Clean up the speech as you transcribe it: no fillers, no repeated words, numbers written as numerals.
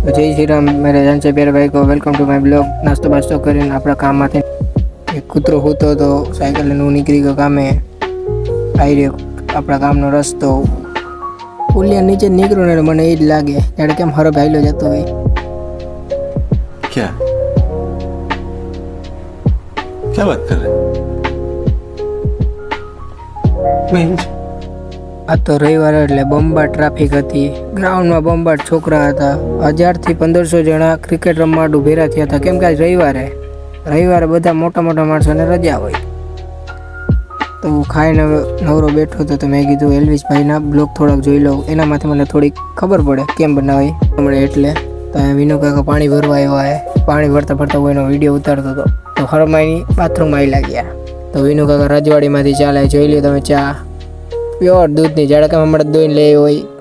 तो जय श्री राम मेरे जान से प्यारे भाई को वेलकम टू माय ब्लॉग। नास्तो बास्तो કરીને આપણા કામમાંથી એક કૂતરો હોતો તો સાયકલ લઈને હું નીકળી ગયો કામે। આવી રહ્યો આપણા કામનો રસ્તો પુલિયા નીચે નીકળ્યો ને મને એ જ લાગે ત્યારે કેમ હરબ હાઈલો જતો હોય। क्या क्या बात कर रहे हैं? આ તો રવિવારે એટલે બોમ્બાટ ટ્રાફિક હતી। ગ્રાઉન્ડમાં બોમ્બાટ છોકરા હતા। 1000 થી 1500 જણા ક્રિકેટ રમવા માટે ભેરા થયા હતા કેમ કે આજ રવિવારે બધા મોટા માણસોને રજા હોય। તો ખાઈને નવરો બેઠો હતો તો મેં કીધું એલ્વિસ ભાઈના બ્લોગ થોડાક જોઈ લઉં, એનામાંથી મને થોડીક ખબર પડે કેમ બનાવાય હમણાં। એટલે તો વિનુ કાકા પાણી ભરવા આવ્યા છે। પાણી ભરતા હું એનો વિડીયો ઉતારતો હતો તો હરમાઈની બાથરૂમમાં આવી લાગ્યા। તો વિનુ કાકા રજવાડીમાંથી ચાલે જોઈ લ્યો તમે ચા પ્યોર દૂધની, જાણે કે હમણાં દોઈને લઈ હોય